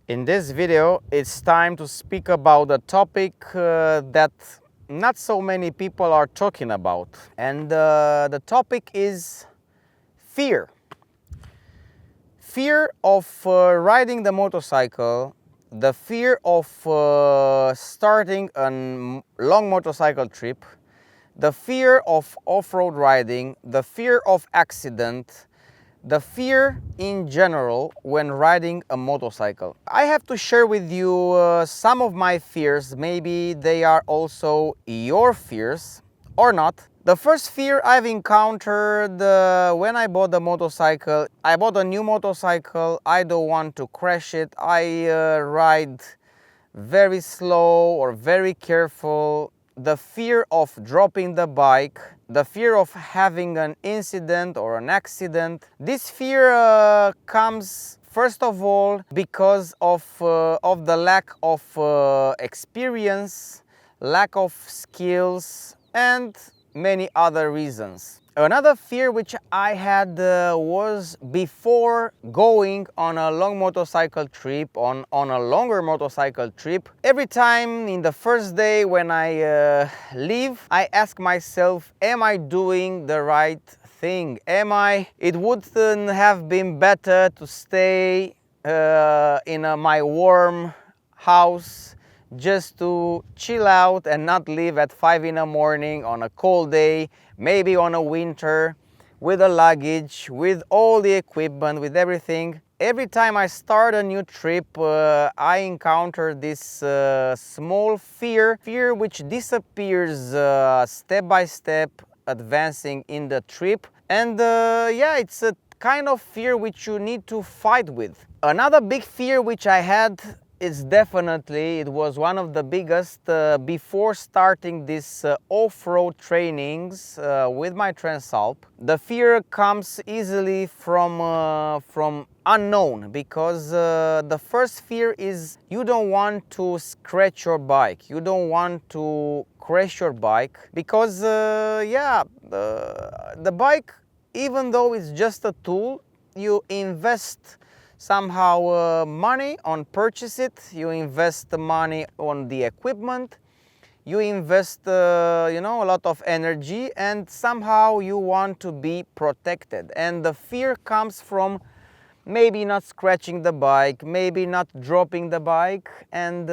In this video, it's time to speak about a topic that not so many people are talking about. And the topic is fear. Fear of riding the motorcycle, the fear of starting a long motorcycle trip, the fear of off-road riding, the fear of accident, the fear in general when riding a motorcycle. I have to share with you some of my fears. Maybe they are also your fears or not. The first fear I've encountered when I bought the motorcycle, I bought a new motorcycle, I don't want to crash it, I ride very slow or very careful. The fear of dropping the bike, the fear of having an incident or an accident. This fear comes first of all because of the lack of experience, lack of skills, and many other reasons. Another fear which I had was before going on a long motorcycle trip, on a longer motorcycle trip. Every time in the first day when I leave, I ask myself, am I doing the right thing? It wouldn't have been better to stay in my warm house, just to chill out and not leave at 5 in the morning on a cold day, maybe on a winter, with the luggage, with all the equipment, with everything. Every time I start a new trip, I encounter this small fear which disappears step by step, advancing in the trip. And yeah, it's a kind of fear which you need to fight with. Another big fear which I had, it was one of the biggest before starting this off-road trainings with my Transalp. The fear comes easily from unknown, because the first fear is you don't want to scratch your bike, you don't want to crash your bike, because yeah, the bike, even though it's just a tool, you invest somehow money on purchase it, you invest the money on the equipment, you invest you know, a lot of energy, and somehow you want to be protected. And the fear comes from maybe not scratching the bike, maybe not dropping the bike. And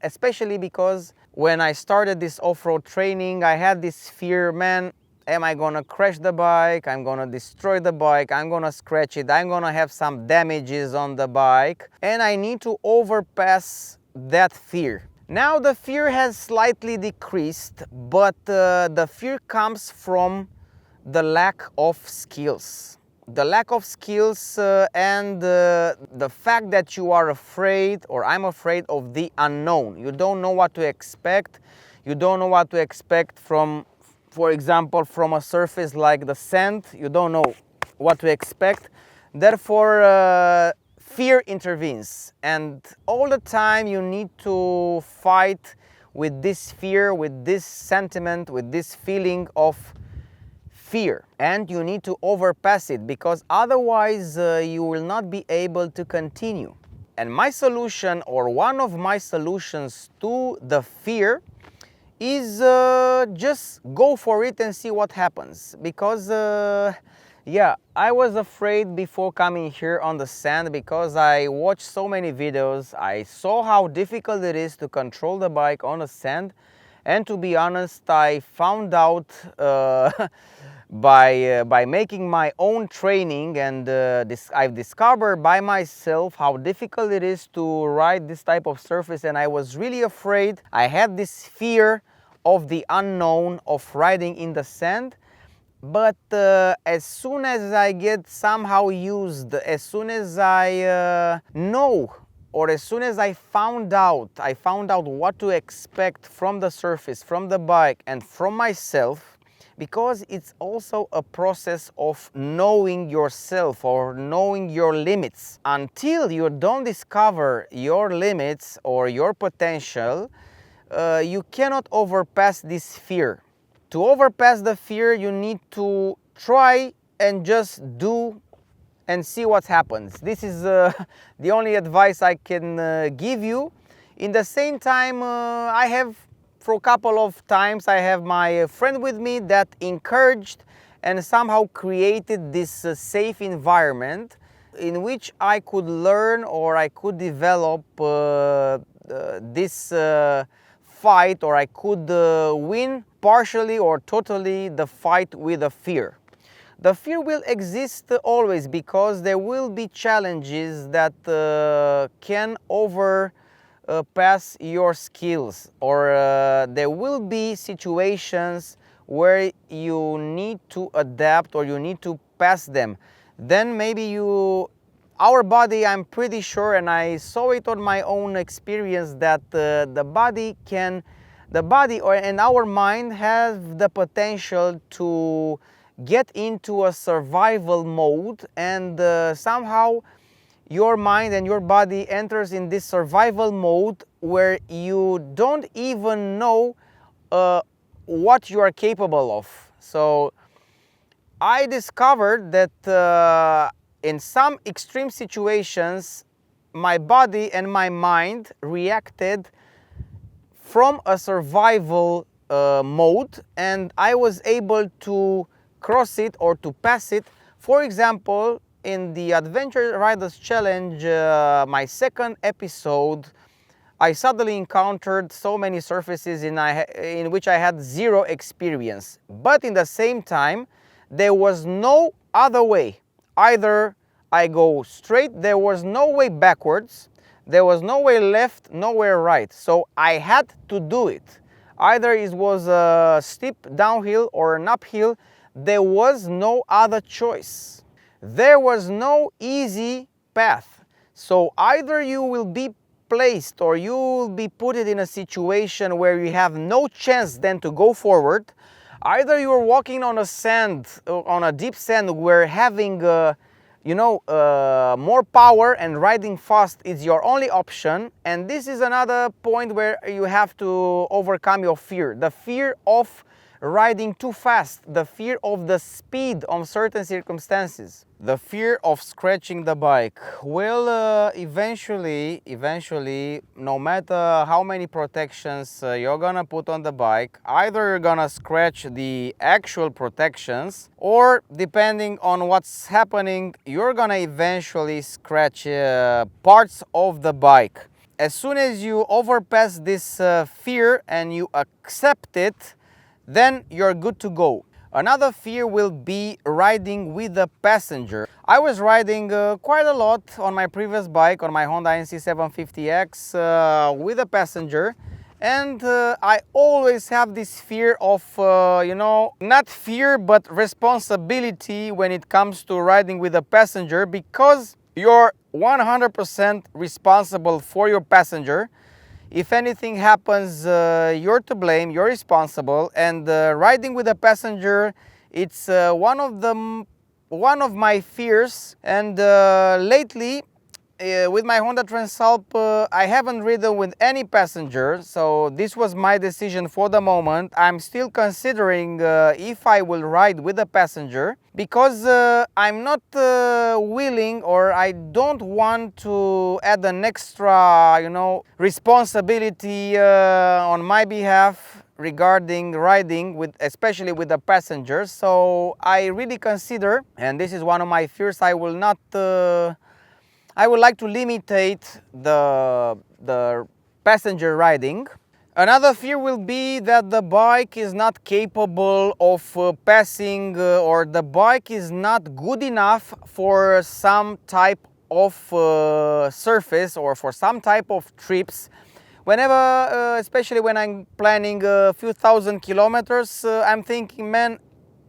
especially because when I started this off-road training, I had this fear, man, am I gonna crash the bike? I'm gonna destroy the bike, I'm gonna scratch it, I'm gonna have some damages on the bike, and I need to overpass that fear. Now the fear has slightly decreased, but the fear comes from the lack of skills. The lack of skills and the fact that you are afraid, or I'm afraid of the unknown. You don't know what to expect. You don't know what to expect from, for example, from a surface like the sand. You don't know what to expect. Therefore, fear intervenes. And all the time you need to fight with this fear, with this sentiment, with this feeling of fear. And you need to overpass it, because otherwise you will not be able to continue. And my solution, or one of my solutions to the fear, is just go for it and see what happens. Because yeah, I was afraid before coming here on the sand, because I watched so many videos. I saw how difficult it is to control the bike on the sand, and to be honest, I found out by making my own training, and I've discovered by myself how difficult it is to ride this type of surface. And I was really afraid. I had this fear of the unknown, of riding in the sand. But as soon as I get somehow used, as soon as I know, or as soon as I found out what to expect from the surface, from the bike, and from myself, because it's also a process of knowing yourself, or knowing your limits. Until you don't discover your limits or your potential, you cannot overpass this fear. To overpass the fear, you need to try and just do and see what happens. This is the only advice I can give you. In the same time, I have, for a couple of times, I have my friend with me that encouraged and somehow created this safe environment in which I could learn, or I could develop this fight, or I could win partially or totally the fight with the fear. The fear will exist always, because there will be challenges that can overpass your skills, or there will be situations where you need to adapt or you need to pass them. Then maybe our body, I'm pretty sure, and I saw it on my own experience, that the body and our mind have the potential to get into a survival mode, and somehow your mind and your body enters in this survival mode where you don't even know what you are capable of. So I discovered that in some extreme situations, my body and my mind reacted from a survival mode, and I was able to cross it or to pass it. For example, in the Adventure Riders Challenge, my second episode, I suddenly encountered so many surfaces in which I had zero experience. But in the same time, there was no other way. Either I go straight, there was no way backwards, there was no way left, nowhere right. So I had to do it. Either it was a steep downhill or an uphill. There was no other choice. There was no easy path. So either you will be placed, or you will be put in a situation where you have no chance then to go forward. Either you're walking on a deep sand, where having more power and riding fast is your only option. And this is another point where you have to overcome your fear. The fear of riding too fast, the fear of the speed on certain circumstances, the fear of scratching the bike. Well, eventually, no matter how many protections you're gonna put on the bike, either you're gonna scratch the actual protections, or depending on what's happening, you're gonna eventually scratch parts of the bike. As soon as you overpass this fear and you accept it, then you're good to go. Another fear will be riding with a passenger. I was riding quite a lot on my previous bike, on my Honda NC750X, with a passenger, and I always have this fear of, not fear but responsibility when it comes to riding with a passenger, because you're 100% responsible for your passenger. If anything happens, you're to blame, you're responsible. And riding with a passenger, it's one of my fears. And lately, with my Honda Transalp, I haven't ridden with any passenger, so this was my decision for the moment. I'm still considering if I will ride with a passenger, because I'm not willing, or I don't want to add an extra, responsibility on my behalf regarding riding with, especially with a passenger. So I really consider, and this is one of my fears, I would like to limitate the passenger riding. Another fear will be that the bike is not capable of passing, or the bike is not good enough for some type of surface, or for some type of trips. Whenever, especially when I'm planning a few thousand kilometers, I'm thinking, man,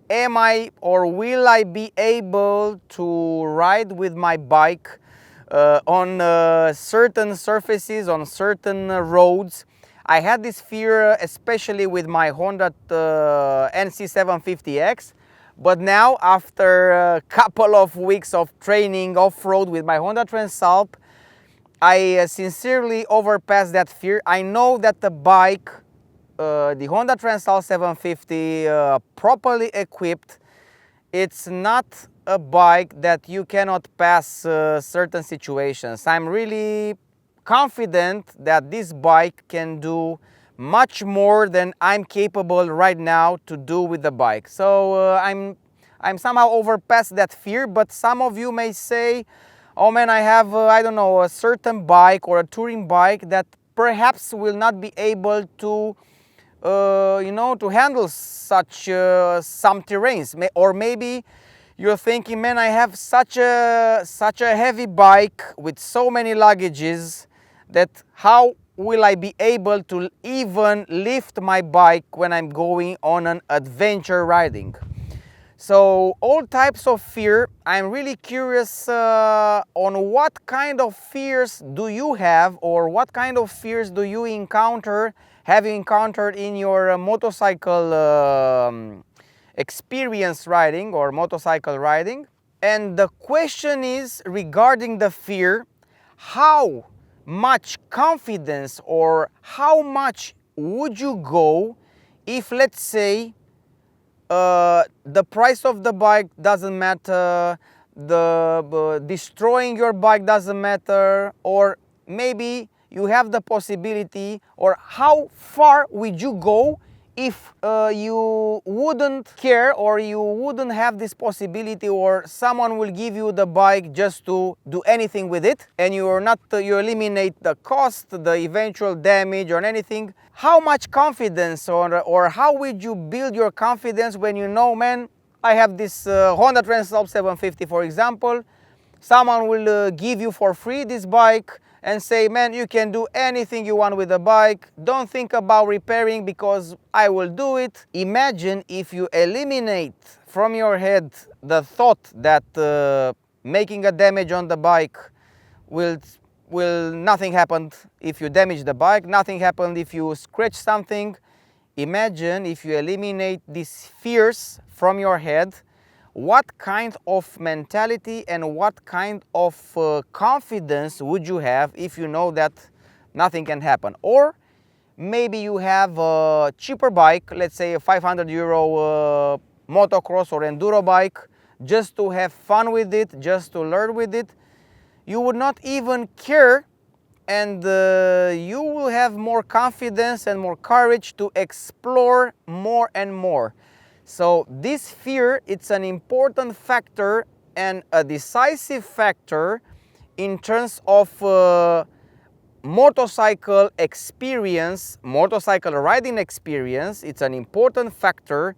am I, or will I be able to ride with my bike on certain surfaces, on certain roads? I had this fear, especially with my Honda NC750X, but now, after a couple of weeks of training off-road with my Honda Transalp, I sincerely overpassed that fear. I know that the bike, the Honda Transalp 750, properly equipped, it's not a bike that you cannot pass certain situations. I'm really confident that this bike can do much more than I'm capable right now to do with the bike. So I'm somehow overpassed that fear, but some of you may say, oh man, I have, I don't know, a certain bike or a touring bike that perhaps will not be able to you know, to handle such some terrains. Or maybe you're thinking, man, I have such a heavy bike with so many luggages that how will I be able to even lift my bike when I'm going on an adventure riding? So all types of fear. I'm really curious on what kind of fears do you have, or what kind of fears do you have you encountered in your motorcycle experience riding or motorcycle riding. And the question is regarding the fear, how much confidence or how much would you go if, let's say, the price of the bike doesn't matter, destroying your bike doesn't matter, or maybe you have the possibility, or how far would you go if you wouldn't care, or you wouldn't have this possibility, or someone will give you the bike just to do anything with it, and you eliminate the cost, the eventual damage or anything. How much confidence, or how would you build your confidence when you know, man, I have this Honda Transalp 750, for example. Someone will give you for free this bike and say, man, you can do anything you want with the bike. Don't think about repairing because I will do it. Imagine if you eliminate from your head the thought that making a damage on the bike will nothing happened if you damage the bike, nothing happened if you scratch something. Imagine if you eliminate these fears from your head, what kind of mentality and what kind of confidence would you have if you know that nothing can happen? Or maybe you have a cheaper bike, let's say a 500 euro motocross or enduro bike, just to have fun with it, just to learn with it. You would not even care, and you will have more confidence and more courage to explore more and more. So this fear, it's an important factor and a decisive factor in terms of motorcycle experience, motorcycle riding experience. It's an important factor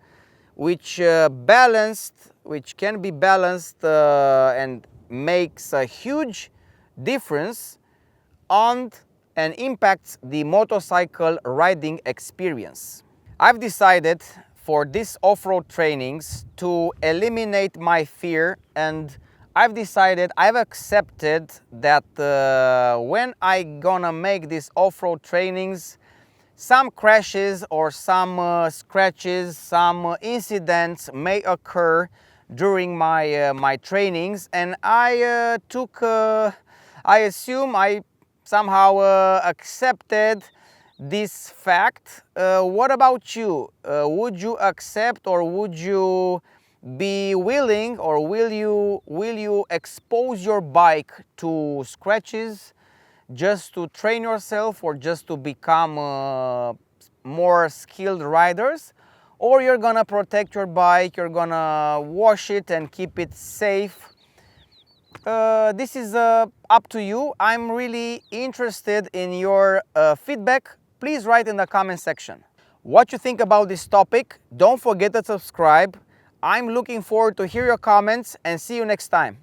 which can be balanced and makes a huge difference on and impacts the motorcycle riding experience. I've decided for these off-road trainings to eliminate my fear, and I've accepted that when I gonna make these off-road trainings, some crashes or some scratches, some incidents may occur during my trainings, and I somehow accepted this fact. What about you? Would you accept, or would you be willing, or will you expose your bike to scratches just to train yourself, or just to become more skilled riders? Or you're gonna protect your bike, you're gonna wash it and keep it safe? This is up to you. I'm really interested in your feedback. Please write in the comment section what you think about this topic. Don't forget to subscribe. I'm looking forward to hear your comments, and see you next time.